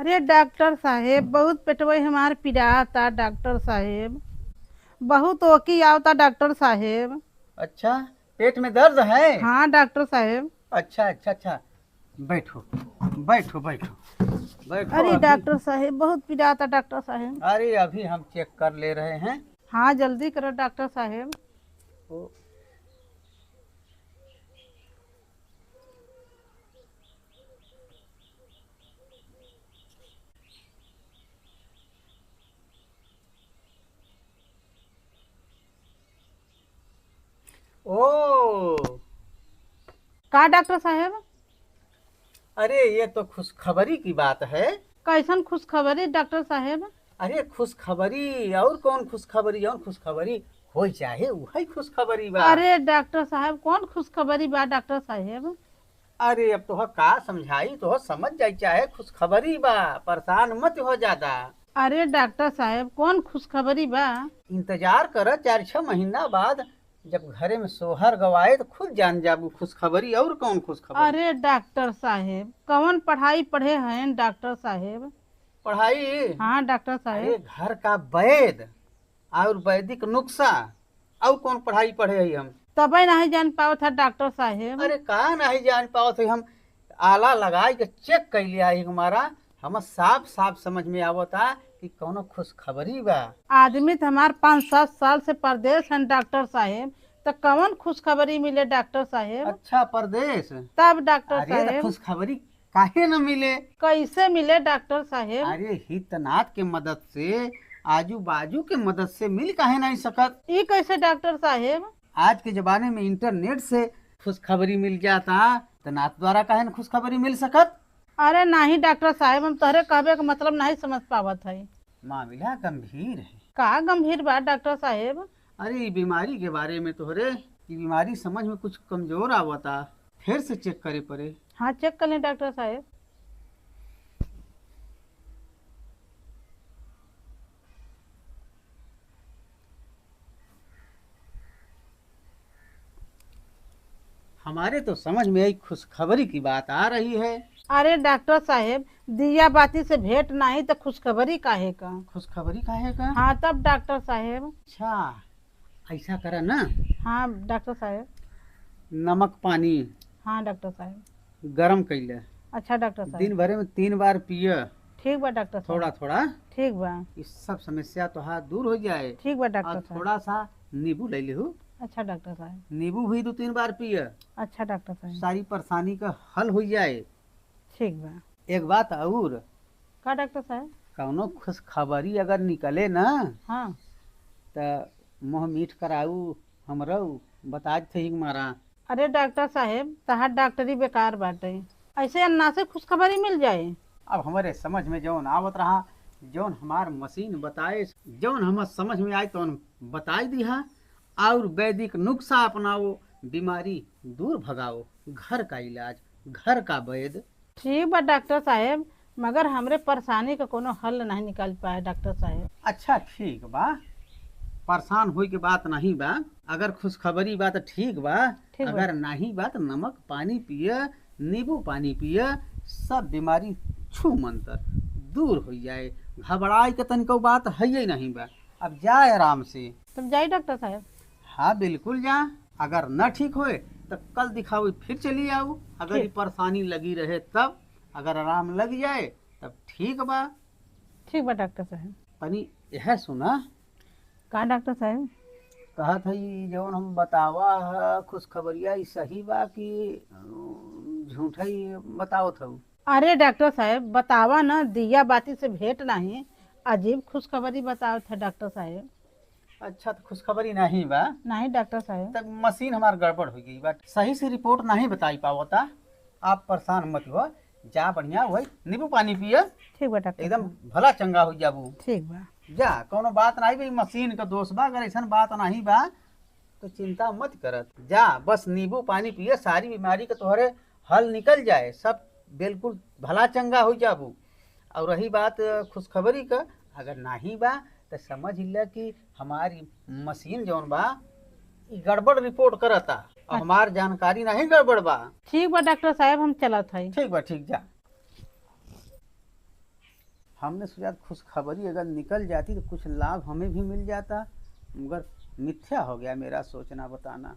अरे डॉक्टर साहेब बहुत पेटवई हमार पिराता डॉक्टर साहेब। बहुत ओकी आवता डॉक्टर साहेब। अच्छा, पेट में दर्द है। हाँ डॉक्टर साहेब। अच्छा अच्छा अच्छा, बैठो बैठो बैठो बैठो अरे अभी। डॉक्टर साहेब बहुत पिराता डॉक्टर साहेब। अरे अभी हम चेक कर ले रहे हैं। हाँ जल्दी करो डॉक्टर साहेब। ओ, ओ का डॉक्टर साहेब? अरे ये तो खुशखबरी की बात है। कैसन खुशखबरी डॉक्टर साहेब? अरे खुशखबरी और कौन खुशखबरी और खुशखबरी हो चाहे वही खुशखबरी बा। अरे डॉक्टर साहेब कौन खुशखबरी बा डॉक्टर साहेब? अरे अब तो का समझाई तो समझ जाई, चाहे खुशखबरी बा, परेशान मत हो ज्यादा। अरे डॉक्टर साहेब कौन खुशखबरी बा? इंतजार कर, 4-6 महीना बाद जब घरे में सोहर गवाए तो खुद जान जाबू खुशखबरी और कौन खुशखबरी। अरे डॉक्टर साहेब कौन पढ़ाई पढ़े हैं डॉक्टर साहेब? पढ़ाई? हाँ डॉक्टर अरे साहेब। घर का वैद और वैदिक नुस्खा और कौन पढ़ाई पढ़े है हम। तबे नहीं जान पाओ था डॉक्टर साहेब। अरे कहा नहीं जान पाओ थे हम। आला लगाई के चेक कर लिया हमारा, हम साफ साफ समझ में आवता कि कौनो खुशखबरी बा। आदमी तो हमार 5-7 साल से परदेश हैं डॉक्टर साहेब, तो कौन खुशखबरी मिले डॉक्टर साहेब? अच्छा परदेश? तब डॉक्टर अरे तो साहेब खुशखबरी काहे न मिले। कैसे मिले डॉक्टर साहेब? अरे हितनाथ के मदद से, आजू बाजू के मदद से मिल काहे नहीं सकत। ये कैसे डॉक्टर साहेब? आज के जमाने में इंटरनेट से खुशखबरी मिल जाता, तो नाथ द्वारा काहे न खुशखबरी मिल सकत। अरे नहीं डॉक्टर साहेब हम तोहरे कहबे का मतलब नहीं समझ पावत है। मामला गंभीर है। का गंभीर बात डॉक्टर साहेब? अरे ई बीमारी के बारे में तोहरे ई बीमारी समझ में कुछ कमजोर आवता, फिर से चेक करे पड़े। हाँ चेक कर लें डॉक्टर साहेब। हमारे तो समझ में एक खुशखबरी की बात आ रही है। अरे डॉक्टर साहेब दिया बाती से भेंट नहीं तो खुशखबरी काहे का? खुशखबरी काहे का? हाँ तब डॉक्टर साहेब। अच्छा ऐसा करा ना, हाँ डॉक्टर साहेब। नमक पानी हाँ डॉक्टर साहेब। गरम कैले अच्छा डॉक्टर साहेब। दिन भरे में 3 बार पिए, ठीक बा डॉक्टर साहब। थोड़ा थोड़ा। ठीक बा। इस सब समस्या तो हाथ दूर हो जाए। ठीक बा और डॉक्टर साहब। थोड़ा सा नींबू ले लिहू, अच्छा डॉक्टर साहब। नींबू भी 2-3 बार पिए, अच्छा डॉक्टर साहब। सारी परेशानी का हल हो जाए। ठीक बा। एक बात और, का डॉक्टर साहब? कौनो खुशखबरी अगर निकले ना हाँ। तो मुँह मीठ कराऊ हमरो बता थे हमारा। अरे डॉक्टर साहब तहार डॉक्टरी बेकार बाटे, ऐसे अन्ना से खुशखबरी मिल जाए। अब हमारे समझ में जौन आवत रहा, जौन हमार मशीन बताए, जौन हम समझ में आए तो बताई दिहा। और वैदिक नुस्खा अपनाओ, बीमारी दूर भगाओ, घर का इलाज, घर का वैद। ठीक बा डॉक्टर साहब, मगर हमरे परेशानी का कोनो हल नहीं निकाल पाए डॉक्टर साहब। अच्छा ठीक बा, परेशान होई के बात नहीं बा। अगर खुशखबरी बा तो ठीक बा, ठीक बा। अगर नहीं बा तो नमक पानी पिए, नींबू पानी पिए, सब बीमारी छू मंतर दूर हो जाए। घबराए के तनिको बात है ही नहीं बा। अब जाए आराम से। तब जाइए डॉक्टर साहब। हाँ बिल्कुल जा। अगर न ठीक होए तो कल दिखाओ, फिर चली आओ। अगर ये ठीक। परेशानी लगी रहे तब, अगर आराम लग जाए तब ठीक बा। ठीक बा डॉक्टर साहब। तनी यह सुना, का डॉक्टर साहब? कहा था जौन हम बतावा है खुशखबरिया, ई सही बा कि झूठा ही बताओ था? अरे डॉक्टर साहब बतावा ना, दिया बाती से भेंट नहीं, अजीब खुशखबरी बताओ था डॉक्टर साहब। अच्छा तो खुशखबरी नहीं बा, नहीं डॉक्टर साहब। तब मशीन हमार गड़बड़ हो गई बा, सही से रिपोर्ट नहीं बताई पावता। आप परेशान मत हो, जा बढ़िया वही नींबू पानी पिए, ठीक बा डॉक्टर एकदम साहब। भला चंगा हो जाबू। ठीक बा। जा, कोनो बात नहीं भाई, मशीन का दोष बा। अगर ऐसा बात नहीं बा तो चिंता मत करत, जा बस नींबू पानी पिए, सारी बीमारी का तोहरे हल निकल जाए, सब बिल्कुल भला चंगा हो जाबू। और रही बात खुशखबरी का, अगर नहीं बा तो समझ ल कि हमारी मशीन जौन बा ई गड़बड़ रिपोर्ट करता, और हमार जानकारी नहीं गड़बड़ बा। ठीक बा डॉक्टर साहब हम चलत हई। ठीक बा, ठीक जा। हमने सोचा खुशखबरी अगर निकल जाती तो कुछ लाभ हमें भी मिल जाता, मगर मिथ्या हो गया मेरा सोचना बताना।